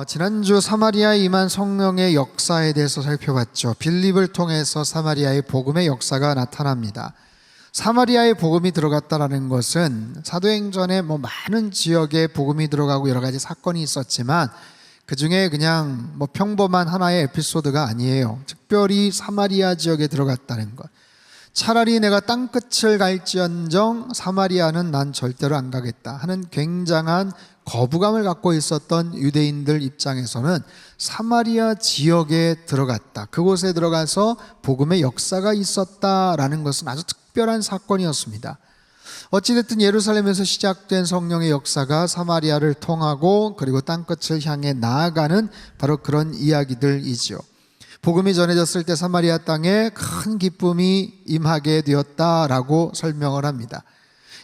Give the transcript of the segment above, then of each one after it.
지난주 사마리아에 임한 성령의 역사에 대해서 살펴봤죠. 빌립을 통해서 사마리아의 복음의 역사가 나타납니다. 사마리아에 복음이 들어갔다는 것은 사도행전에 많은 지역에 복음이 들어가고 여러 가지 사건이 있었지만 그 중에 그냥 평범한 하나의 에피소드가 아니에요. 특별히 사마리아 지역에 들어갔다는 것. 차라리 내가 땅끝을 갈지언정 사마리아는 난 절대로 안 가겠다 하는 굉장한 거부감을 갖고 있었던 유대인들 입장에서는 사마리아 지역에 들어갔다, 그곳에 들어가서 복음의 역사가 있었다라는 것은 아주 특별한 사건이었습니다. 어찌됐든 예루살렘에서 시작된 성령의 역사가 사마리아를 통하고 그리고 땅끝을 향해 나아가는 바로 그런 이야기들이지요. 복음이 전해졌을 때 사마리아 땅에 큰 기쁨이 임하게 되었다라고 설명을 합니다.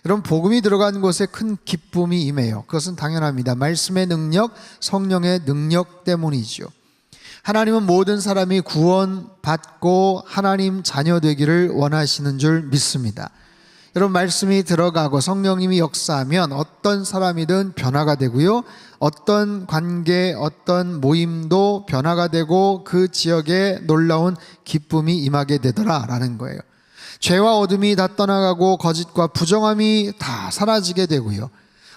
여러분, 복음이 들어간 곳에 큰 기쁨이 임해요. 그것은 당연합니다. 말씀의 능력, 성령의 능력 때문이죠. 하나님은 모든 사람이 구원받고 하나님 자녀 되기를 원하시는 줄 믿습니다. 여러분, 말씀이 들어가고 성령님이 역사하면 어떤 사람이든 변화가 되고요, 어떤 관계, 어떤 모임도 변화가 되고 그 지역에 놀라운 기쁨이 임하게 되더라라는 거예요. 죄와 어둠이 다 떠나가고 거짓과 부정함이 다 사라지게 되고요,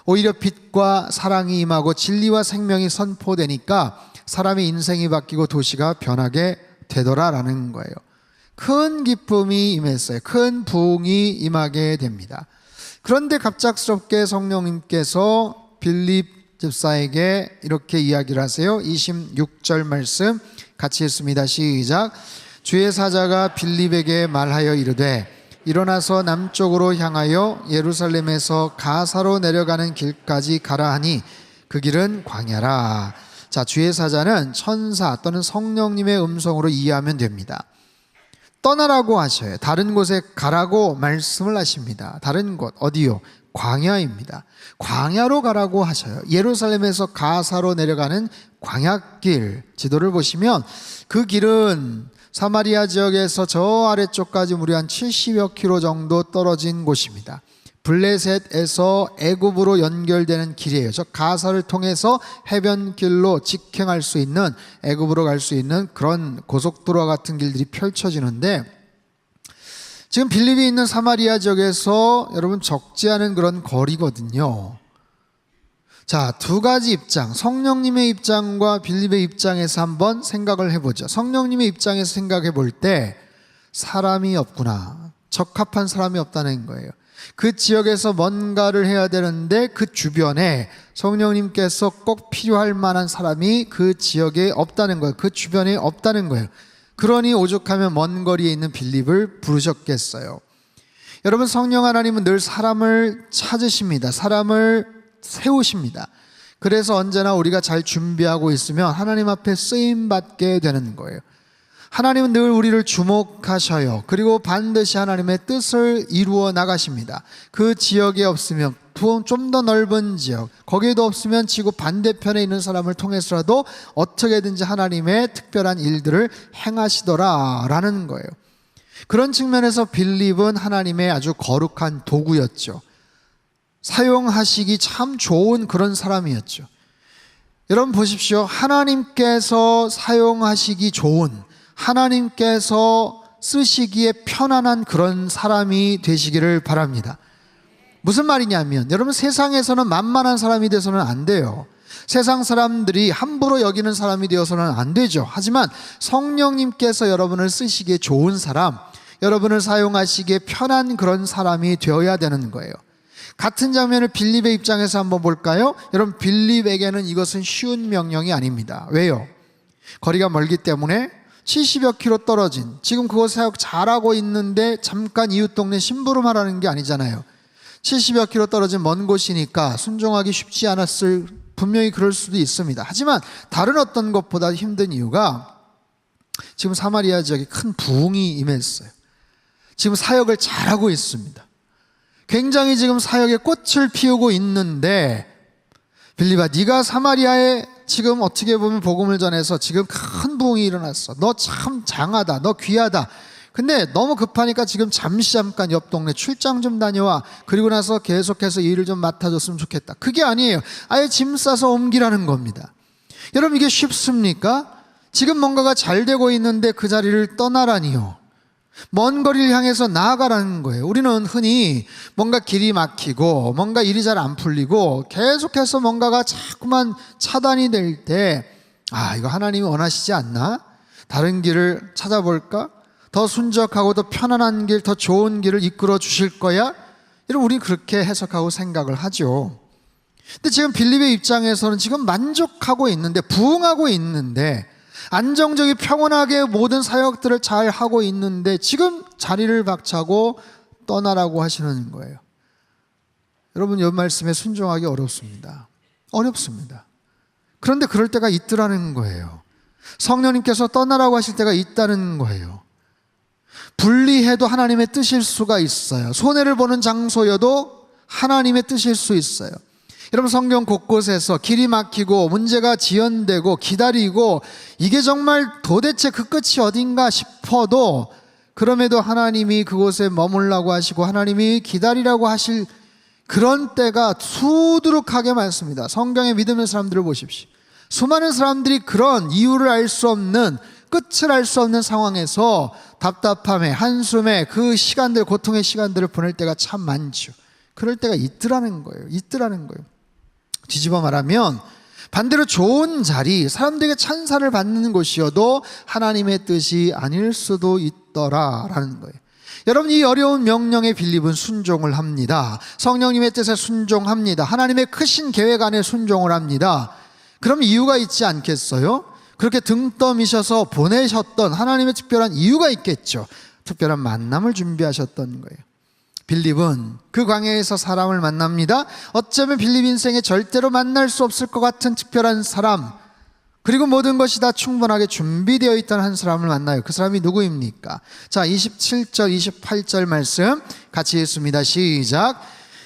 오히려 빛과 사랑이 임하고 진리와 생명이 선포되니까 사람의 인생이 바뀌고 도시가 변하게 되더라라는 거예요. 큰 기쁨이 임했어요. 큰 부흥이 임하게 됩니다. 그런데 갑작스럽게 성령님께서 빌립 집사에게 이렇게 이야기를 하세요. 26절 말씀 같이 읽습니다. 시작. 주의 사자가 빌립에게 말하여 이르되 일어나서 남쪽으로 향하여 예루살렘에서 가사로 내려가는 길까지 가라 하니 그 길은 광야라. 자, 주의 사자는 천사 또는 성령님의 음성으로 이해하면 됩니다. 떠나라고 하셔요. 다른 곳에 가라고 말씀을 하십니다. 다른 곳 어디요? 광야입니다. 광야로 가라고 하셔요. 예루살렘에서 가사로 내려가는 광야길, 지도를 보시면 그 길은 사마리아 지역에서 저 아래쪽까지 무려 한 70여 킬로 정도 떨어진 곳입니다. 블레셋에서 애굽으로 연결되는 길이에요. 저 가사를 통해서 해변길로 직행할 수 있는, 애굽으로 갈 수 있는 그런 고속도로와 같은 길들이 펼쳐지는데, 지금 빌립이 있는 사마리아 지역에서 여러분 적지 않은 그런 거리거든요. 자, 두 가지 입장, 성령님의 입장과 빌립의 입장에서 한번 생각을 해보죠. 성령님의 입장에서 생각해 볼 때 사람이 없구나, 적합한 사람이 없다는 거예요. 그 지역에서 뭔가를 해야 되는데 그 주변에 성령님께서 꼭 필요할 만한 사람이 그 지역에 없다는 거예요. 그 주변에 없다는 거예요. 그러니 오죽하면 먼 거리에 있는 빌립을 부르셨겠어요. 여러분, 성령 하나님은 늘 사람을 찾으십니다. 사람을 세우십니다. 그래서 언제나 우리가 잘 준비하고 있으면 하나님 앞에 쓰임받게 되는 거예요. 하나님은 늘 우리를 주목하셔요. 그리고 반드시 하나님의 뜻을 이루어 나가십니다. 그 지역에 없으면 좀 더 넓은 지역, 거기에도 없으면 지구 반대편에 있는 사람을 통해서라도 어떻게든지 하나님의 특별한 일들을 행하시더라라는 거예요. 그런 측면에서 빌립은 하나님의 아주 거룩한 도구였죠. 사용하시기 참 좋은 그런 사람이었죠. 여러분 보십시오. 하나님께서 사용하시기 좋은, 하나님께서 쓰시기에 편안한 그런 사람이 되시기를 바랍니다. 무슨 말이냐면, 여러분, 세상에서는 만만한 사람이 돼서는 안 돼요. 세상 사람들이 함부로 여기는 사람이 되어서는 안 되죠. 하지만 성령님께서 여러분을 쓰시기에 좋은 사람, 여러분을 사용하시기에 편한 그런 사람이 되어야 되는 거예요. 같은 장면을 빌립의 입장에서 한번 볼까요? 여러분, 빌립에게는 이것은 쉬운 명령이 아닙니다. 왜요? 거리가 멀기 때문에 70여 킬로 떨어진, 지금 그곳 사역 잘하고 있는데 잠깐 이웃 동네 심부름하라는 게 아니잖아요. 70여 킬로 떨어진 먼 곳이니까 순종하기 쉽지 않았을, 분명히 그럴 수도 있습니다. 하지만 다른 어떤 것보다 힘든 이유가 지금 사마리아 지역에 큰 부흥이 임했어요. 지금 사역을 잘하고 있습니다. 굉장히 지금 사역에 꽃을 피우고 있는데, 빌립아, 네가 사마리아에 지금 어떻게 보면 복음을 전해서 지금 큰 부흥이 일어났어. 너 참 장하다, 너 귀하다. 근데 너무 급하니까 지금 잠깐 옆 동네 출장 좀 다녀와. 그리고 나서 계속해서 일을 좀 맡아줬으면 좋겠다. 그게 아니에요. 아예 짐 싸서 옮기라는 겁니다. 여러분, 이게 쉽습니까? 지금 뭔가가 잘 되고 있는데 그 자리를 떠나라니요. 먼 거리를 향해서 나아가라는 거예요. 우리는 흔히 뭔가 길이 막히고 뭔가 일이 잘 안 풀리고 계속해서 뭔가가 자꾸만 차단이 될 때, 이거 하나님이 원하시지 않나? 다른 길을 찾아볼까? 더 순적하고 더 편안한 길, 더 좋은 길을 이끌어 주실 거야? 여러분, 우리는 그렇게 해석하고 생각을 하죠. 근데 지금 빌립의 입장에서는 지금 만족하고 있는데, 부응하고 있는데, 안정적이 평온하게 모든 사역들을 잘 하고 있는데 지금 자리를 박차고 떠나라고 하시는 거예요. 여러분, 이 말씀에 순종하기 어렵습니다. 어렵습니다. 그런데 그럴 때가 있더라는 거예요. 성령님께서 떠나라고 하실 때가 있다는 거예요. 분리해도 하나님의 뜻일 수가 있어요. 손해를 보는 장소여도 하나님의 뜻일 수 있어요. 여러분, 성경 곳곳에서 길이 막히고 문제가 지연되고 기다리고 이게 정말 도대체 그 끝이 어딘가 싶어도 그럼에도 하나님이 그곳에 머물라고 하시고 하나님이 기다리라고 하실 그런 때가 수두룩하게 많습니다. 성경의 믿음의 사람들을 보십시오. 수많은 사람들이 그런 이유를 알 수 없는, 끝을 알 수 없는 상황에서 답답함에 한숨에 그 시간들, 고통의 시간들을 보낼 때가 참 많죠. 그럴 때가 있더라는 거예요. 뒤집어 말하면 반대로 좋은 자리, 사람들에게 찬사를 받는 곳이어도 하나님의 뜻이 아닐 수도 있더라라는 거예요. 여러분, 이 어려운 명령에 빌립은 순종을 합니다. 성령님의 뜻에 순종합니다. 하나님의 크신 계획 안에 순종을 합니다. 그럼 이유가 있지 않겠어요? 그렇게 등 떠미셔서 보내셨던 하나님의 특별한 이유가 있겠죠. 특별한 만남을 준비하셨던 거예요. 빌립은 그 광야에서 사람을 만납니다. 어쩌면 빌립 인생에 절대로 만날 수 없을 것 같은 특별한 사람, 그리고 모든 것이 다 충분하게 준비되어 있던 한 사람을 만나요. 그 사람이 누구입니까? 자, 27절 28절 말씀 같이 읽습니다. 시작.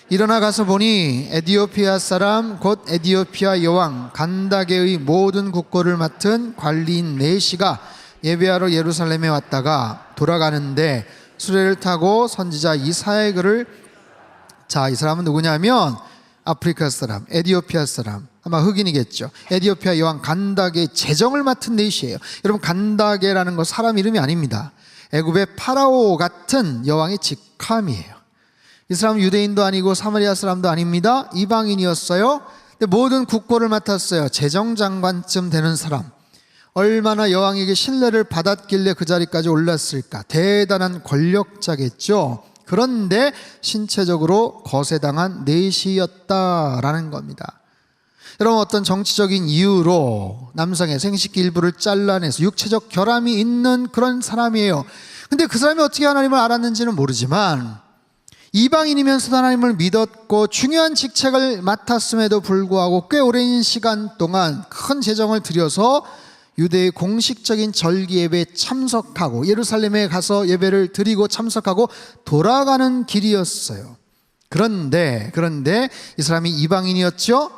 일어나 가서 보니 에디오피아 사람 곧 에디오피아 여왕 간다게의 모든 국고를 맡은 관리인 네시가 예배하러 예루살렘에 왔다가 돌아가는데 수레를 타고 선지자 이사야의 글을, 자, 이 사람은 누구냐면 아프리카 사람, 에디오피아 사람, 아마 흑인이겠죠. 에디오피아 여왕 간다게 재정을 맡은 네시예요. 여러분, 간다게라는 거 사람 이름이 아닙니다. 애굽의 파라오 같은 여왕의 직함이에요. 이 사람은 유대인도 아니고 사마리아 사람도 아닙니다. 이방인이었어요. 근데 모든 국고를 맡았어요. 재정장관쯤 되는 사람. 얼마나 여왕에게 신뢰를 받았길래 그 자리까지 올랐을까. 대단한 권력자겠죠. 그런데 신체적으로 거세당한 내시였다라는 겁니다. 여러분, 어떤 정치적인 이유로 남성의 생식기 일부를 잘라내서 육체적 결함이 있는 그런 사람이에요. 근데 그 사람이 어떻게 하나님을 알았는지는 모르지만 이방인이면서도 하나님을 믿었고 중요한 직책을 맡았음에도 불구하고 꽤 오랜 시간 동안 큰 재정을 들여서 유대의 공식적인 절기 예배에 참석하고 예루살렘에 가서 예배를 드리고 참석하고 돌아가는 길이었어요. 그런데 이 사람이 이방인이었죠.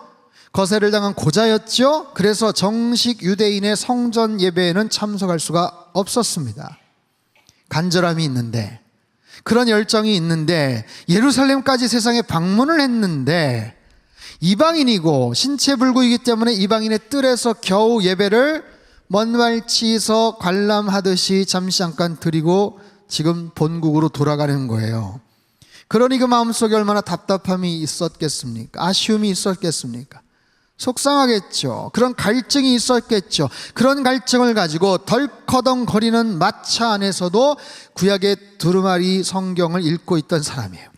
거세를 당한 고자였죠. 그래서 정식 유대인의 성전 예배에는 참석할 수가 없었습니다. 간절함이 있는데, 그런 열정이 있는데, 예루살렘까지 세상에 방문을 했는데 이방인이고 신체불구이기 때문에 이방인의 뜰에서 겨우 예배를 먼발치서 관람하듯이 잠시 잠깐 드리고 지금 본국으로 돌아가는 거예요. 그러니 그 마음속에 얼마나 답답함이 있었겠습니까? 아쉬움이 있었겠습니까? 속상하겠죠. 그런 갈증이 있었겠죠. 그런 갈증을 가지고 덜커덩거리는 마차 안에서도 구약의 두루마리 성경을 읽고 있던 사람이에요.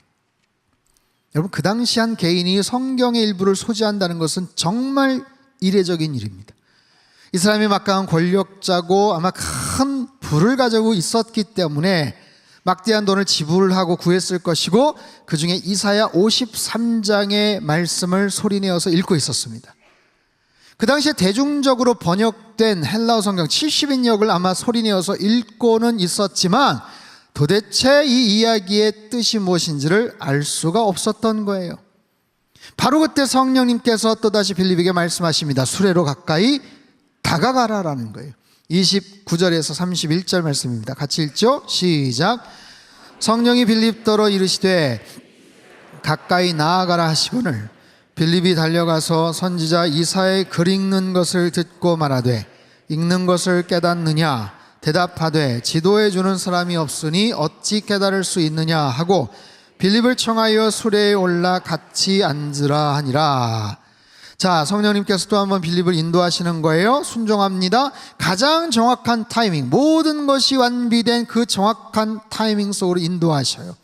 여러분, 그 당시 한 개인이 성경의 일부를 소지한다는 것은 정말 이례적인 일입니다. 이 사람이 막강한 권력자고 아마 큰 부를 가지고 있었기 때문에 막대한 돈을 지불하고 구했을 것이고 그 중에 이사야 53장의 말씀을 소리내어서 읽고 있었습니다. 그 당시에 대중적으로 번역된 헬라어 성경 70인역을 아마 소리내어서 읽고는 있었지만 도대체 이 이야기의 뜻이 무엇인지를 알 수가 없었던 거예요. 바로 그때 성령님께서 또다시 빌립에게 말씀하십니다. 수레로 가까이 다가가라라는 거예요. 29절에서 31절 말씀입니다. 같이 읽죠. 시작. 성령이 빌립더러 이르시되 가까이 나아가라 하시거늘 빌립이 달려가서 선지자 이사야의 글 읽는 것을 듣고 말하되 읽는 것을 깨닫느냐? 대답하되 지도해 주는 사람이 없으니 어찌 깨달을 수 있느냐 하고 빌립을 청하여 수레에 올라 같이 앉으라 하니라. 자, 성령님께서 또 한번 빌립을 인도하시는 거예요. 순종합니다. 가장 정확한 타이밍, 모든 것이 완비된 그 정확한 타이밍 속으로 인도하셔요.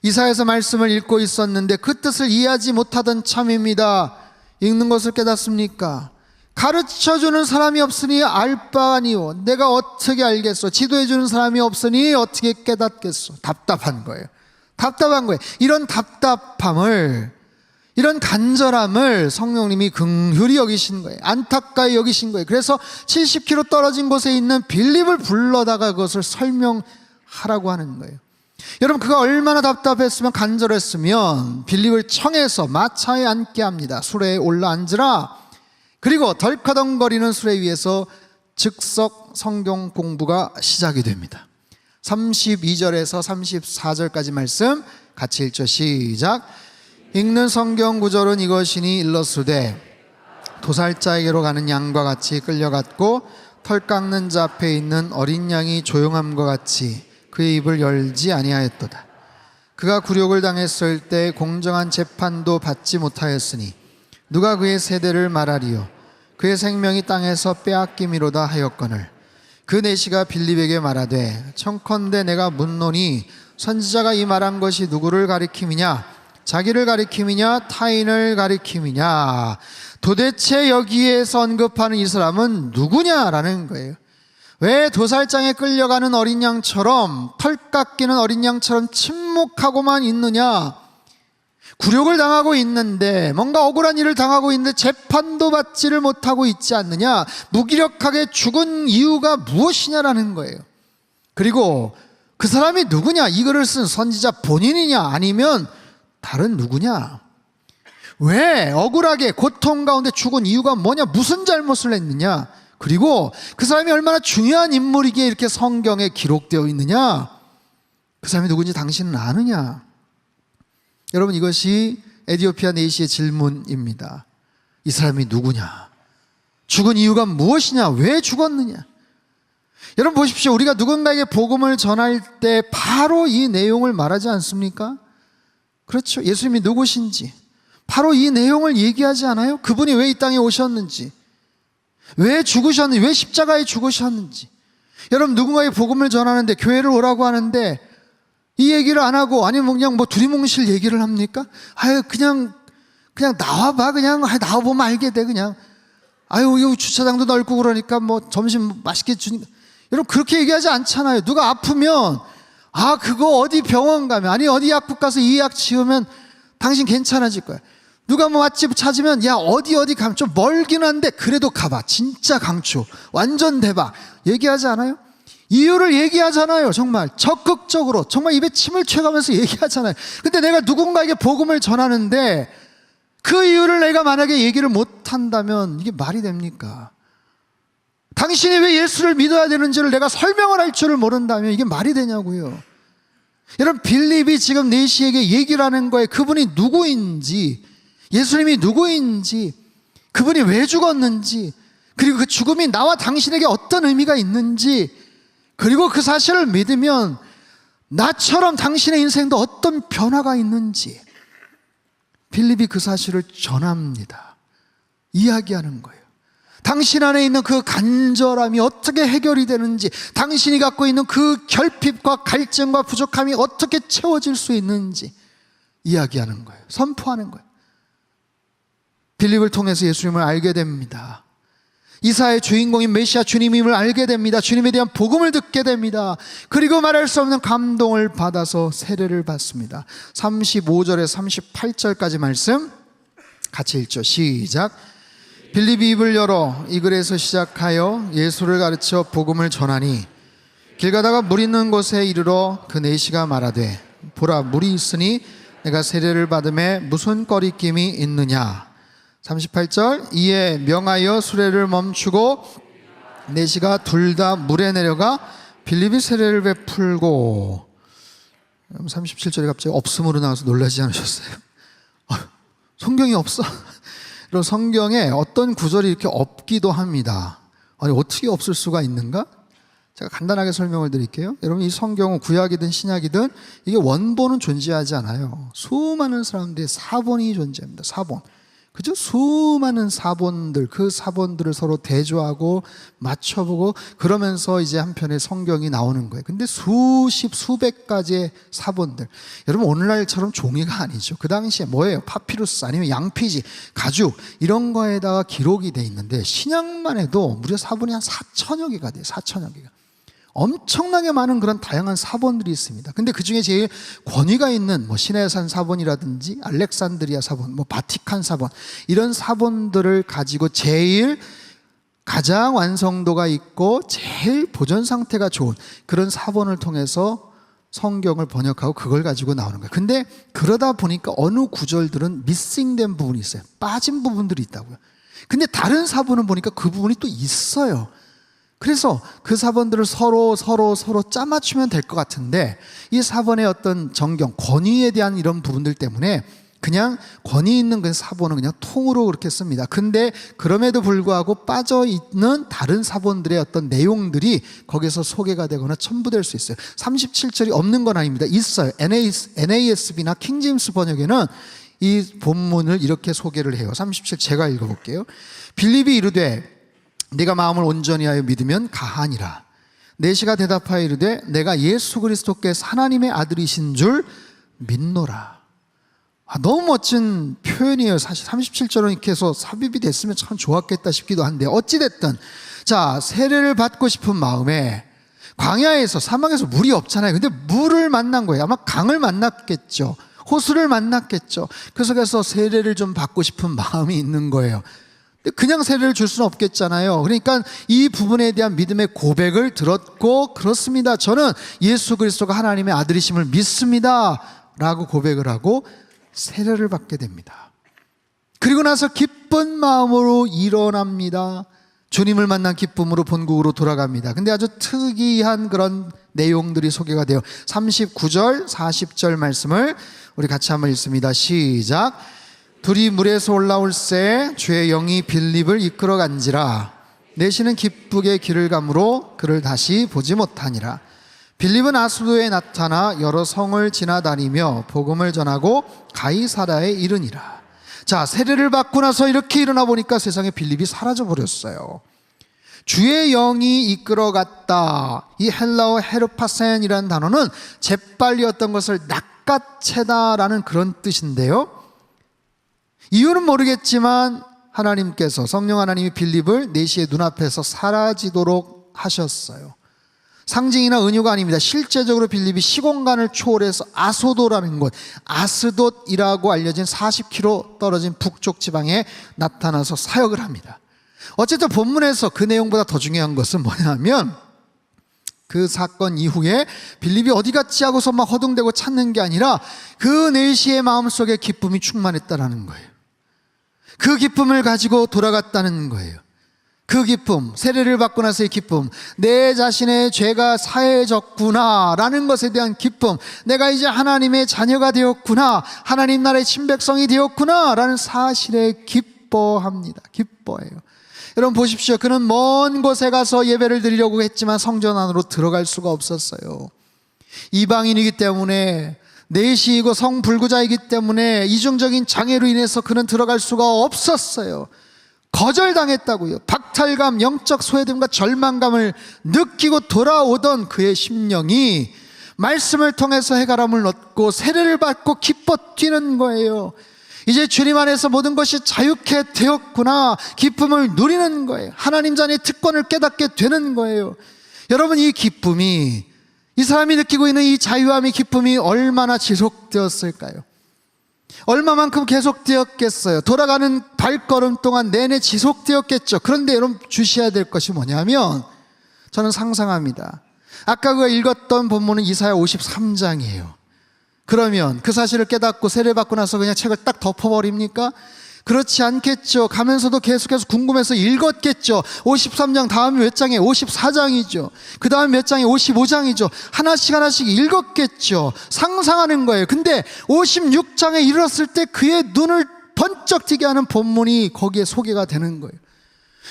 이사야에서 말씀을 읽고 있었는데 그 뜻을 이해하지 못하던 참입니다. 읽는 것을 깨닫습니까? 가르쳐주는 사람이 없으니 알 바 아니오. 내가 어떻게 알겠소? 지도해주는 사람이 없으니 어떻게 깨닫겠소? 답답한 거예요. 답답한 거예요. 이런 답답함을, 이런 간절함을 성령님이 긍휼히 여기신 거예요. 안타까이 여기신 거예요. 그래서 70km 떨어진 곳에 있는 빌립을 불러다가 그것을 설명하라고 하는 거예요. 여러분, 그가 얼마나 답답했으면, 간절했으면 빌립을 청해서 마차에 앉게 합니다. 수레에 올라 앉으라. 그리고 덜커덩거리는 수레 위에서 즉석 성경 공부가 시작이 됩니다. 32절에서 34절까지 말씀 같이 읽죠. 시작. 읽는 성경 구절은 이것이니 일러스되 도살자에게로 가는 양과 같이 끌려갔고 털 깎는 자 앞에 있는 어린 양이 조용함과 같이 그의 입을 열지 아니하였도다. 그가 굴욕을 당했을 때 공정한 재판도 받지 못하였으니 누가 그의 세대를 말하리요? 그의 생명이 땅에서 빼앗김이로다 하였거늘 그 내시가 빌립에게 말하되 청컨대 내가 묻노니 선지자가 이 말한 것이 누구를 가리킴이냐? 자기를 가리킴이냐? 타인을 가리킴이냐? 도대체 여기에서 언급하는 이 사람은 누구냐라는 거예요. 왜 도살장에 끌려가는 어린 양처럼, 털 깎이는 어린 양처럼 침묵하고만 있느냐? 굴욕을 당하고 있는데, 뭔가 억울한 일을 당하고 있는데 재판도 받지를 못하고 있지 않느냐? 무기력하게 죽은 이유가 무엇이냐라는 거예요. 그리고 그 사람이 누구냐? 이 글을 쓴 선지자 본인이냐? 아니면 다른 누구냐? 왜 억울하게 고통 가운데 죽은 이유가 뭐냐? 무슨 잘못을 했느냐? 그리고 그 사람이 얼마나 중요한 인물이기에 이렇게 성경에 기록되어 있느냐? 그 사람이 누군지 당신은 아느냐? 여러분, 이것이 에디오피아 내시의 질문입니다. 이 사람이 누구냐? 죽은 이유가 무엇이냐? 왜 죽었느냐? 여러분 보십시오. 우리가 누군가에게 복음을 전할 때 바로 이 내용을 말하지 않습니까? 그렇죠. 예수님이 누구신지 바로 이 내용을 얘기하지 않아요? 그분이 왜 이 땅에 오셨는지, 왜 죽으셨는지, 왜 십자가에 죽으셨는지. 여러분, 누군가의 복음을 전하는데 교회를 오라고 하는데 이 얘기를 안 하고, 아니면 그냥 뭐 두리뭉실 얘기를 합니까? 아유, 그냥 나와봐. 그냥 나와보면 알게 돼. 그냥 아유, 여기 주차장도 넓고 그러니까 뭐 점심 맛있게 주니까. 여러분, 그렇게 얘기하지 않잖아요. 누가 아프면 그거 어디 병원 가면, 아니 어디 약국 가서 이 약 지으면 당신 괜찮아질 거야. 누가 뭐 맛집 찾으면 야 어디 가면 좀 멀긴 한데 그래도 가봐. 진짜 강추. 완전 대박. 얘기하지 않아요? 이유를 얘기하잖아요. 정말 적극적으로, 정말 입에 침을 튀어가면서 얘기하잖아요. 근데 내가 누군가에게 복음을 전하는데 그 이유를 내가 만약에 얘기를 못한다면 이게 말이 됩니까? 당신이 왜 예수를 믿어야 되는지를 내가 설명을 할 줄을 모른다면 이게 말이 되냐고요. 여러분, 빌립이 지금 내시에게 얘기를 하는 거에 그분이 누구인지, 예수님이 누구인지, 그분이 왜 죽었는지, 그리고 그 죽음이 나와 당신에게 어떤 의미가 있는지, 그리고 그 사실을 믿으면 나처럼 당신의 인생도 어떤 변화가 있는지 빌립이 그 사실을 전합니다. 이야기하는 거예요. 당신 안에 있는 그 간절함이 어떻게 해결이 되는지, 당신이 갖고 있는 그 결핍과 갈증과 부족함이 어떻게 채워질 수 있는지 이야기하는 거예요. 선포하는 거예요. 빌립을 통해서 예수님을 알게 됩니다. 이사야의 주인공인 메시아 주님임을 알게 됩니다. 주님에 대한 복음을 듣게 됩니다. 그리고 말할 수 없는 감동을 받아서 세례를 받습니다. 35절에서 38절까지 말씀 같이 읽죠. 시작. 빌립이 입을 열어 이 글에서 시작하여 예수를 가르쳐 복음을 전하니 길 가다가 물 있는 곳에 이르러 그 내시가 말하되 보라, 물이 있으니 내가 세례를 받음에 무슨 꺼리낌이 있느냐. 38절. 이에 명하여 수레를 멈추고 내시가 둘 다 물에 내려가 빌립이 세례를 베풀고. 37절에 갑자기 없음으로 나와서 놀라지 않으셨어요? 성경이 없어? 그리고 성경에 어떤 구절이 이렇게 없기도 합니다. 아니, 어떻게 없을 수가 있는가? 제가 간단하게 설명을 드릴게요. 여러분, 이 성경은 구약이든 신약이든 이게 원본은 존재하지 않아요. 수많은 사람들의 사본이 존재합니다. 사본. 그죠? 수많은 사본들, 그 사본들을 서로 대조하고 맞춰보고 그러면서 이제 한편의 성경이 나오는 거예요. 근데 수백 가지의 사본들. 여러분, 오늘날처럼 종이가 아니죠. 그 당시에 뭐예요? 파피루스 아니면 양피지, 가죽 이런 거에다가 기록이 돼 있는데 신약만 해도 무려 사본이 한 4천여 개가 돼요. 4천여 개가. 엄청나게 많은 그런 다양한 사본들이 있습니다. 근데 그 중에 제일 권위가 있는 시내산 사본이라든지 알렉산드리아 사본, 바티칸 사본 이런 사본들을 가지고 제일 가장 완성도가 있고 제일 보존 상태가 좋은 그런 사본을 통해서 성경을 번역하고 그걸 가지고 나오는 거예요. 근데 그러다 보니까 어느 구절들은 미싱된 부분이 있어요. 빠진 부분들이 있다고요. 근데 다른 사본은 보니까 그 부분이 또 있어요. 그래서 그 사본들을 서로 짜맞추면 될 것 같은데 이 사본의 어떤 정경, 권위에 대한 이런 부분들 때문에 그냥 권위 있는 그 사본은 그냥 통으로 그렇게 씁니다. 근데 그럼에도 불구하고 빠져있는 다른 사본들의 어떤 내용들이 거기서 소개가 되거나 첨부될 수 있어요. 37절이 없는 건 아닙니다. 있어요. NASB나 킹제임스 번역에는 이 본문을 이렇게 소개를 해요. 37 제가 읽어볼게요. 빌립이 이르되 네가 마음을 온전히 하여 믿으면 가하니라. 내시가 대답하여 이르되 내가 예수 그리스도께서 하나님의 아들이신 줄 믿노라. 너무 멋진 표현이에요. 사실 37절은 이렇게 해서 삽입이 됐으면 참 좋았겠다 싶기도 한데 어찌됐든 자, 세례를 받고 싶은 마음에 광야에서 사막에서 물이 없잖아요. 근데 물을 만난 거예요. 아마 강을 만났겠죠. 호수를 만났겠죠. 그래서 세례를 좀 받고 싶은 마음이 있는 거예요. 그냥 세례를 줄 수는 없겠잖아요. 그러니까 이 부분에 대한 믿음의 고백을 들었고 그렇습니다. 저는 예수 그리스도가 하나님의 아들이심을 믿습니다 라고 고백을 하고 세례를 받게 됩니다. 그리고 나서 기쁜 마음으로 일어납니다. 주님을 만난 기쁨으로 본국으로 돌아갑니다. 근데 아주 특이한 그런 내용들이 소개가 돼요. 39절 40절 말씀을 우리 같이 한번 읽습니다. 시작. 둘이 물에서 올라올새 주의 영이 빌립을 이끌어 간지라. 내시는 기쁘게 길을 가므로 그를 다시 보지 못하니라. 빌립은 아수도에 나타나 여러 성을 지나다니며 복음을 전하고 가이사라에 이르니라. 자, 세례를 받고 나서 이렇게 일어나 보니까 세상에 빌립이 사라져 버렸어요. 주의 영이 이끌어 갔다. 이 헬라어 헤르파센이라는 단어는 재빨리 어떤 것을 낚아채다라는 그런 뜻인데요. 이유는 모르겠지만 하나님께서 성령 하나님이 빌립을 내시의 눈앞에서 사라지도록 하셨어요. 상징이나 은유가 아닙니다. 실제적으로 빌립이 시공간을 초월해서 아소도라는 곳, 아스돗이라고 알려진 40km 떨어진 북쪽 지방에 나타나서 사역을 합니다. 어쨌든 본문에서 그 내용보다 더 중요한 것은 뭐냐면 그 사건 이후에 빌립이 어디 갔지 하고서 막 허둥대고 찾는 게 아니라 그 내시의 마음속에 기쁨이 충만했다라는 거예요. 그 기쁨을 가지고 돌아갔다는 거예요. 그 기쁨, 세례를 받고 나서의 기쁨, 내 자신의 죄가 사해졌구나 라는 것에 대한 기쁨, 내가 이제 하나님의 자녀가 되었구나, 하나님 나라의 친백성이 되었구나 라는 사실에 기뻐합니다. 기뻐해요. 여러분 보십시오. 그는 먼 곳에 가서 예배를 드리려고 했지만 성전 안으로 들어갈 수가 없었어요. 이방인이기 때문에, 내시이고 성불구자이기 때문에 이중적인 장애로 인해서 그는 들어갈 수가 없었어요. 거절당했다고요. 박탈감, 영적 소외됨과 절망감을 느끼고 돌아오던 그의 심령이 말씀을 통해서 해가람을 얻고 세례를 받고 기뻐 뛰는 거예요. 이제 주님 안에서 모든 것이 자유케 되었구나, 기쁨을 누리는 거예요. 하나님 자녀의 특권을 깨닫게 되는 거예요. 여러분, 이 기쁨이, 이 사람이 느끼고 있는 이 자유함의 기쁨이 얼마나 지속되었을까요? 얼마만큼 계속되었겠어요? 돌아가는 발걸음 동안 내내 지속되었겠죠. 그런데 여러분 주셔야 될 것이 뭐냐면, 저는 상상합니다. 아까 그 읽었던 본문은 이사야 53장이에요. 그러면 그 사실을 깨닫고 세례받고 나서 그냥 책을 딱 덮어버립니까? 그렇지 않겠죠. 가면서도 계속해서 궁금해서 읽었겠죠. 53장 다음이 몇 장이에요? 54장이죠. 그 다음 몇 장이 55장이죠. 하나씩 읽었겠죠. 상상하는 거예요. 근데 56장에 이르렀을 때 그의 눈을 번쩍 뛰게 하는 본문이 거기에 소개가 되는 거예요.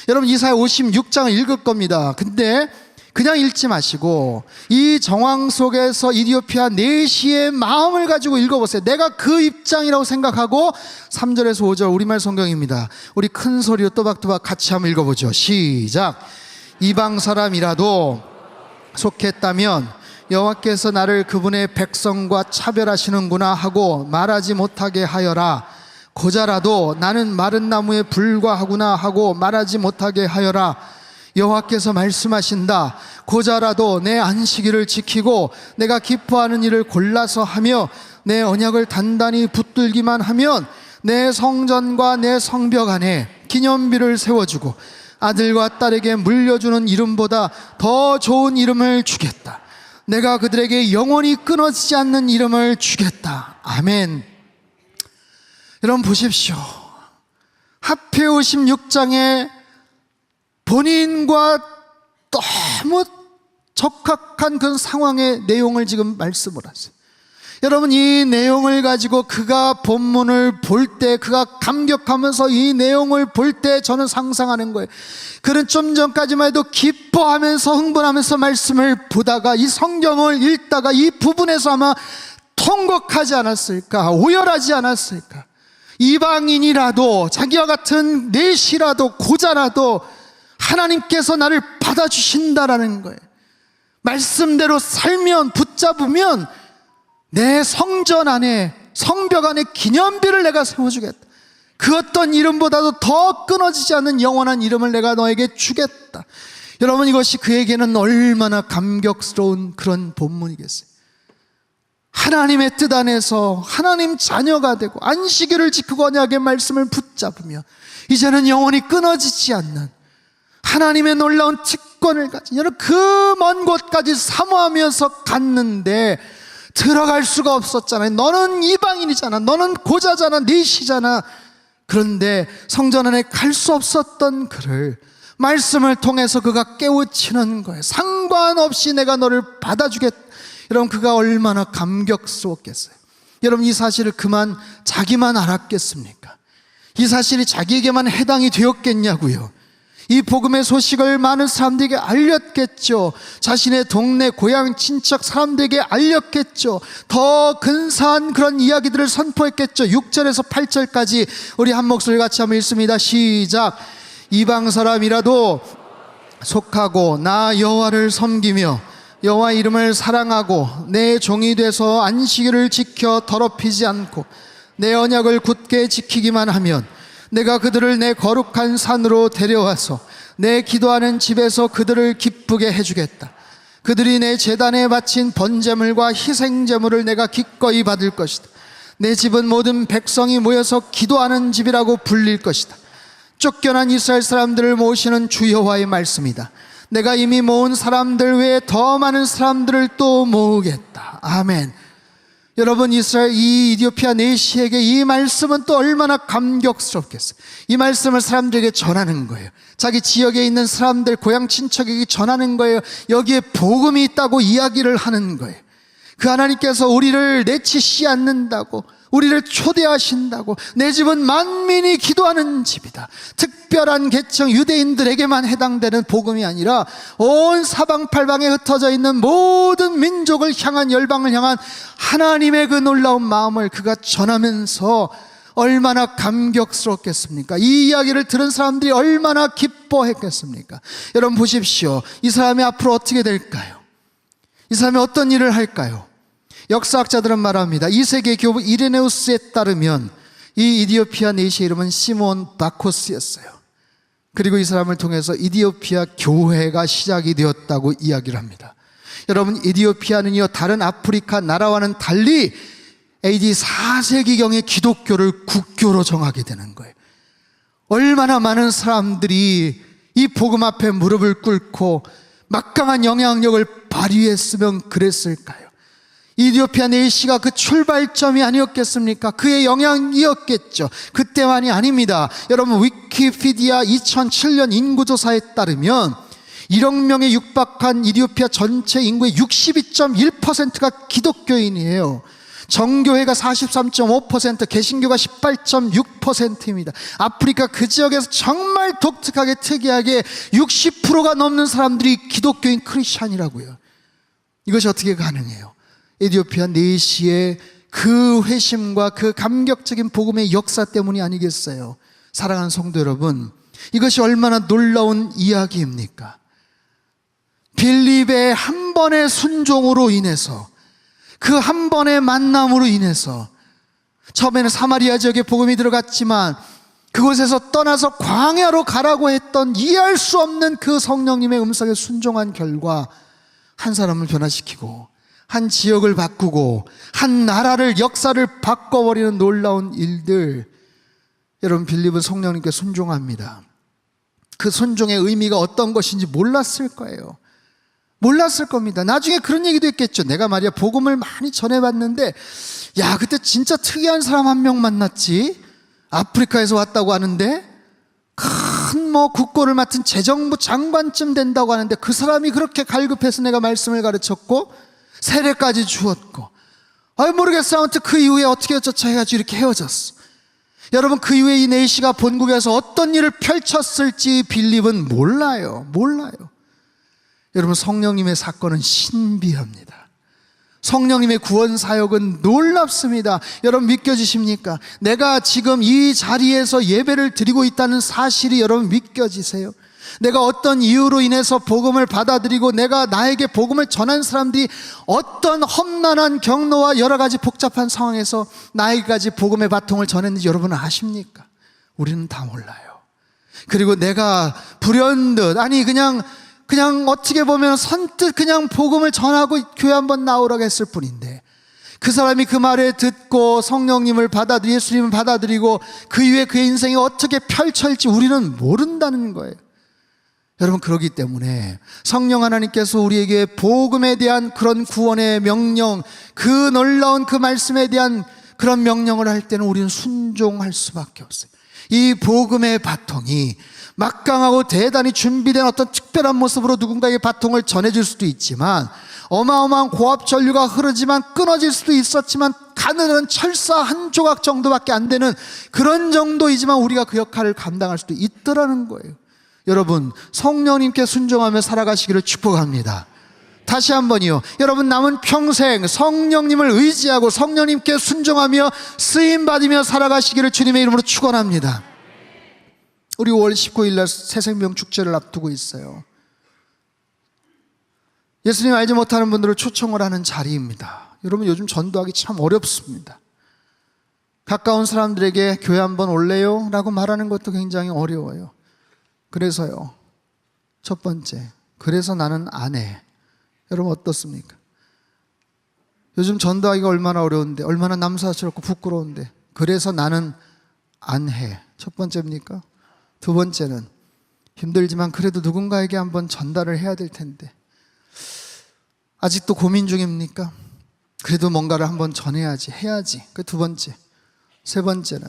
여러분 이사야 56장을 읽을 겁니다. 근데 그냥 읽지 마시고 이 정황 속에서 이디오피아 내시의 마음을 가지고 읽어보세요. 내가 그 입장이라고 생각하고 3절에서 5절 우리말 성경입니다. 우리 큰 소리로 또박또박 같이 한번 읽어보죠. 시작. 이방 사람이라도 속했다면 여호와께서 나를 그분의 백성과 차별하시는구나 하고 말하지 못하게 하여라. 고자라도 나는 마른 나무에 불과하구나 하고 말하지 못하게 하여라. 여호와께서 말씀하신다. 고자라도 내 안식일을 지키고 내가 기뻐하는 일을 골라서 하며 내 언약을 단단히 붙들기만 하면 내 성전과 내 성벽 안에 기념비를 세워주고 아들과 딸에게 물려주는 이름보다 더 좋은 이름을 주겠다. 내가 그들에게 영원히 끊어지지 않는 이름을 주겠다. 아멘. 여러분 보십시오. 하필 56장에 본인과 너무 적합한 그런 상황의 내용을 지금 말씀을 하세요. 여러분 이 내용을 가지고 그가 본문을 볼 때 그가 감격하면서 이 내용을 볼 때 저는 상상하는 거예요. 그는 좀 전까지만 해도 기뻐하면서 흥분하면서 말씀을 보다가 이 성경을 읽다가 이 부분에서 아마 통곡하지 않았을까, 오열하지 않았을까. 이방인이라도 자기와 같은 내시라도 고자라도 하나님께서 나를 받아주신다라는 거예요. 말씀대로 살면, 붙잡으면 내 성전 안에, 성벽 안에 기념비를 내가 세워주겠다. 그 어떤 이름보다도 더 끊어지지 않는 영원한 이름을 내가 너에게 주겠다. 여러분 이것이 그에게는 얼마나 감격스러운 그런 본문이겠어요. 하나님의 뜻 안에서 하나님 자녀가 되고 안식일을 지키고 언약의 말씀을 붙잡으며 이제는 영원히 끊어지지 않는 하나님의 놀라운 특권을 가진 여러분 그 먼 곳까지 사모하면서 갔는데 들어갈 수가 없었잖아요. 너는 이방인이잖아. 너는 고자잖아. 내시잖아. 그런데 성전 안에 갈 수 없었던 그를 말씀을 통해서 그가 깨우치는 거예요. 상관없이 내가 너를 받아주겠다. 여러분 그가 얼마나 감격스럽겠어요. 여러분 이 사실을 그만 자기만 알았겠습니까? 이 사실이 자기에게만 해당이 되었겠냐고요. 이 복음의 소식을 많은 사람들에게 알렸겠죠. 자신의 동네 고향 친척 사람들에게 알렸겠죠. 더 근사한 그런 이야기들을 선포했겠죠. 6절에서 8절까지 우리 한 목소리 같이 한번 읽습니다. 시작. 이방 사람이라도 속하고 나 여호와를 섬기며 여호와 이름을 사랑하고 내 종이 돼서 안식일을 지켜 더럽히지 않고 내 언약을 굳게 지키기만 하면 내가 그들을 내 거룩한 산으로 데려와서 내 기도하는 집에서 그들을 기쁘게 해주겠다. 그들이 내 제단에 바친 번제물과 희생제물을 내가 기꺼이 받을 것이다. 내 집은 모든 백성이 모여서 기도하는 집이라고 불릴 것이다. 쫓겨난 이스라엘 사람들을 모으시는 주 여호와의 말씀이다. 내가 이미 모은 사람들 외에 더 많은 사람들을 또 모으겠다. 아멘. 여러분 이스라엘 이 이디오피아 내시에게 이 말씀은 또 얼마나 감격스럽겠어요. 이 말씀을 사람들에게 전하는 거예요. 자기 지역에 있는 사람들 고향 친척에게 전하는 거예요. 여기에 복음이 있다고 이야기를 하는 거예요. 그 하나님께서 우리를 내치시 않는다고, 우리를 초대하신다고, 내 집은 만민이 기도하는 집이다. 특별한 계층 유대인들에게만 해당되는 복음이 아니라 온 사방팔방에 흩어져 있는 모든 민족을 향한, 열방을 향한 하나님의 그 놀라운 마음을 그가 전하면서 얼마나 감격스럽겠습니까? 이 이야기를 들은 사람들이 얼마나 기뻐했겠습니까? 여러분 보십시오. 이 사람이 앞으로 어떻게 될까요? 이 사람이 어떤 일을 할까요? 역사학자들은 말합니다. 2세기 교부 이레네우스에 따르면 이 이디오피아 내시의 이름은 시몬 바코스였어요. 그리고 이 사람을 통해서 이디오피아 교회가 시작이 되었다고 이야기를 합니다. 여러분 이디오피아는요 다른 아프리카 나라와는 달리 AD 4세기경에 기독교를 국교로 정하게 되는 거예요. 얼마나 많은 사람들이 이 복음 앞에 무릎을 꿇고 막강한 영향력을 발휘했으면 그랬을까요? 이디오피아 내시가 그 출발점이 아니었겠습니까? 그의 영향이었겠죠. 그때만이 아닙니다. 여러분 위키피디아 2007년 인구조사에 따르면 1억 명에 육박한 이디오피아 전체 인구의 62.1%가 기독교인이에요. 정교회가 43.5%, 개신교가 18.6%입니다. 아프리카 그 지역에서 정말 독특하게 특이하게 60%가 넘는 사람들이 기독교인 크리스찬이라고요. 이것이 어떻게 가능해요? 에티오피아 내시의 그 회심과 그 감격적인 복음의 역사 때문이 아니겠어요? 사랑하는 성도 여러분, 이것이 얼마나 놀라운 이야기입니까? 빌립의 한 번의 순종으로 인해서, 그 한 번의 만남으로 인해서, 처음에는 사마리아 지역에 복음이 들어갔지만 그곳에서 떠나서 광야로 가라고 했던 이해할 수 없는 그 성령님의 음성에 순종한 결과 한 사람을 변화시키고 한 지역을 바꾸고 한 나라를, 역사를 바꿔버리는 놀라운 일들. 여러분, 빌립은 성령님께 순종합니다. 그 순종의 의미가 어떤 것인지 몰랐을 거예요. 몰랐을 겁니다. 나중에 그런 얘기도 했겠죠. 내가 말이야 복음을 많이 전해봤는데, 야, 그때 진짜 특이한 사람 한 명 만났지. 아프리카에서 왔다고 하는데 큰 국고를 맡은 재정부 장관쯤 된다고 하는데 그 사람이 그렇게 갈급해서 내가 말씀을 가르쳤고 세례까지 주었고, 모르겠어. 아무튼 그 이후에 어떻게 어쩌자 해가지고 이렇게 헤어졌어. 여러분, 그 이후에 이 네시가 본국에서 어떤 일을 펼쳤을지 빌립은 몰라요. 여러분, 성령님의 사건은 신비합니다. 성령님의 구원 사역은 놀랍습니다. 여러분, 믿겨지십니까? 내가 지금 이 자리에서 예배를 드리고 있다는 사실이 여러분 믿겨지세요? 내가 어떤 이유로 인해서 복음을 받아들이고 내가 나에게 복음을 전한 사람들이 어떤 험난한 경로와 여러 가지 복잡한 상황에서 나에게까지 복음의 바통을 전했는지 여러분은 아십니까? 우리는 다 몰라요. 그리고 내가 불현듯, 아니 그냥 어떻게 보면 선뜻 그냥 복음을 전하고 교회 한번 나오라고 했을 뿐인데, 그 사람이 그 말을 듣고 성령님을 받아들이고 예수님을 받아들이고 그 이후에 그의 인생이 어떻게 펼쳐질지 우리는 모른다는 거예요. 여러분, 그렇기 때문에 성령 하나님께서 우리에게 복음에 대한 그런 구원의 명령, 그 놀라운 그 말씀에 대한 그런 명령을 할 때는 우리는 순종할 수밖에 없어요. 이 복음의 바통이 막강하고 대단히 준비된 어떤 특별한 모습으로 누군가에게 바통을 전해줄 수도 있지만, 어마어마한 고압 전류가 흐르지만 끊어질 수도 있었지만 가늘은 철사 한 조각 정도밖에 안 되는 그런 정도이지만 우리가 그 역할을 감당할 수도 있더라는 거예요. 여러분, 성령님께 순종하며 살아가시기를 축복합니다. 다시 한번요. 여러분, 남은 평생 성령님을 의지하고 성령님께 순종하며 쓰임받으며 살아가시기를 주님의 이름으로 축원합니다. 우리 5월 19일 날 새생명 축제를 앞두고 있어요. 예수님 알지 못하는 분들을 초청을 하는 자리입니다. 여러분, 요즘 전도하기 참 어렵습니다. 가까운 사람들에게 교회 한번 올래요? 라고 말하는 것도 굉장히 어려워요. 그래서요, 첫 번째, 그래서 나는 안 해. 여러분, 어떻습니까? 요즘 전도하기가 얼마나 어려운데, 얼마나 남사스럽고 부끄러운데, 그래서 나는 안 해. 첫 번째입니까? 두 번째는, 힘들지만 그래도 누군가에게 한번 전달을 해야 될 텐데 아직도 고민 중입니까? 그래도 뭔가를 한번 전해야지, 해야지. 그 두 번째. 세 번째는,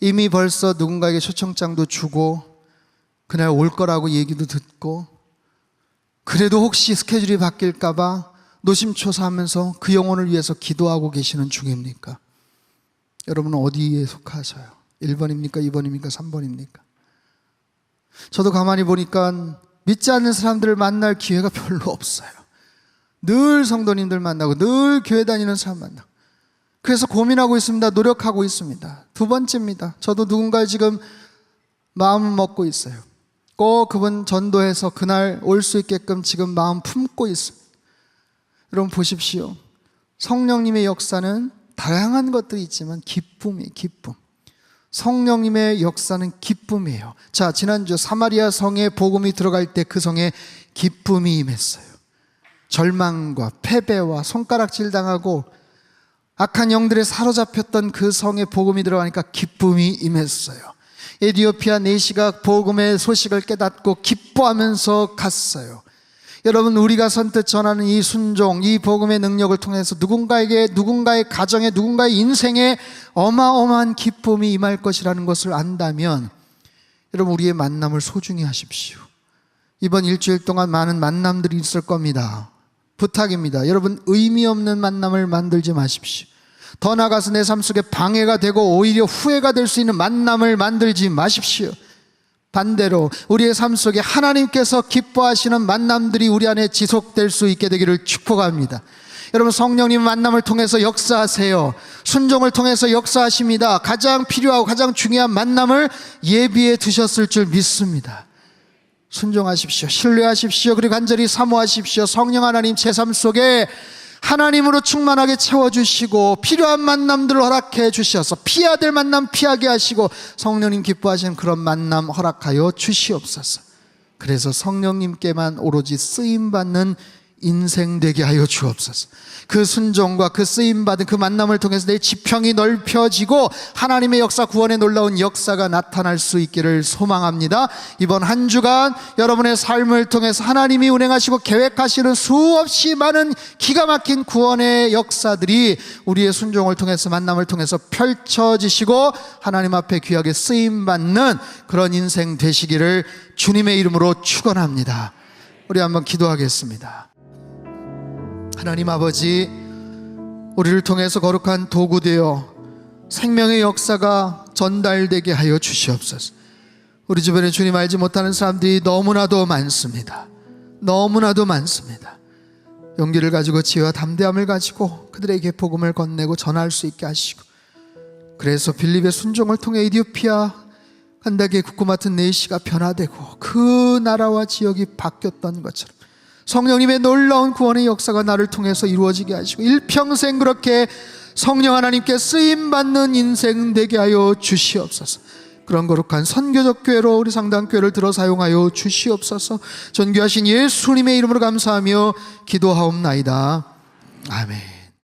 이미 벌써 누군가에게 초청장도 주고 그날 올 거라고 얘기도 듣고 그래도 혹시 스케줄이 바뀔까봐 노심초사하면서 그 영혼을 위해서 기도하고 계시는 중입니까? 여러분은 어디에 속하셔요? 1번입니까? 2번입니까? 3번입니까? 저도 가만히 보니까 믿지 않는 사람들을 만날 기회가 별로 없어요. 늘 성도님들 만나고 늘 교회 다니는 사람 만나고, 그래서 고민하고 있습니다. 노력하고 있습니다. 두 번째입니다. 저도 누군가를 지금 마음을 먹고 있어요. 꼭 그분 전도해서 그날 올 수 있게끔 지금 마음 품고 있습니다. 여러분, 보십시오. 성령님의 역사는 다양한 것들이 있지만 기쁨이에요. 기쁨. 성령님의 역사는 기쁨이에요. 자, 지난주 사마리아 성에 복음이 들어갈 때 그 성에 기쁨이 임했어요. 절망과 패배와 손가락질 당하고 악한 영들에 사로잡혔던 그 성에 복음이 들어가니까 기쁨이 임했어요. 에티오피아 내시가 복음의 소식을 깨닫고 기뻐하면서 갔어요. 여러분, 우리가 선뜻 전하는 이 순종, 이 복음의 능력을 통해서 누군가에게, 누군가의 가정에, 누군가의 인생에 어마어마한 기쁨이 임할 것이라는 것을 안다면 여러분, 우리의 만남을 소중히 하십시오. 이번 일주일 동안 많은 만남들이 있을 겁니다. 부탁입니다. 여러분, 의미 없는 만남을 만들지 마십시오. 더 나아가서 내 삶 속에 방해가 되고 오히려 후회가 될 수 있는 만남을 만들지 마십시오. 반대로 우리의 삶 속에 하나님께서 기뻐하시는 만남들이 우리 안에 지속될 수 있게 되기를 축복합니다. 여러분, 성령님 만남을 통해서 역사하세요. 순종을 통해서 역사하십니다. 가장 필요하고 가장 중요한 만남을 예비해 두셨을 줄 믿습니다. 순종하십시오. 신뢰하십시오. 그리고 간절히 사모하십시오. 성령 하나님, 제 삶 속에 하나님으로 충만하게 채워주시고 필요한 만남들을 허락해 주셔서 피해야 될 만남 피하게 하시고 성령님 기뻐하시는 그런 만남 허락하여 주시옵소서. 그래서 성령님께만 오로지 쓰임받는 인생 되게 하여 주옵소서. 그 순종과 그 쓰임받은 그 만남을 통해서 내 지평이 넓혀지고 하나님의 역사, 구원의 놀라운 역사가 나타날 수 있기를 소망합니다. 이번 한 주간 여러분의 삶을 통해서 하나님이 운행하시고 계획하시는 수없이 많은 기가 막힌 구원의 역사들이 우리의 순종을 통해서, 만남을 통해서 펼쳐지시고 하나님 앞에 귀하게 쓰임받는 그런 인생 되시기를 주님의 이름으로 축원합니다. 우리 한번 기도하겠습니다. 하나님 아버지, 우리를 통해서 거룩한 도구 되어 생명의 역사가 전달되게 하여 주시옵소서. 우리 주변에 주님 알지 못하는 사람들이 너무나도 많습니다. 너무나도 많습니다. 용기를 가지고 지혜와 담대함을 가지고 그들에게 복음을 건네고 전할 수 있게 하시고, 그래서 빌립의 순종을 통해 이디오피아 간다기의 국구 맡은 네시가 변화되고 그 나라와 지역이 바뀌었던 것처럼 성령님의 놀라운 구원의 역사가 나를 통해서 이루어지게 하시고 일평생 그렇게 성령 하나님께 쓰임받는 인생 되게 하여 주시옵소서. 그런 거룩한 선교적 교회로 우리 상당교회를 들어 사용하여 주시옵소서. 존귀하신 예수님의 이름으로 감사하며 기도하옵나이다. 아멘.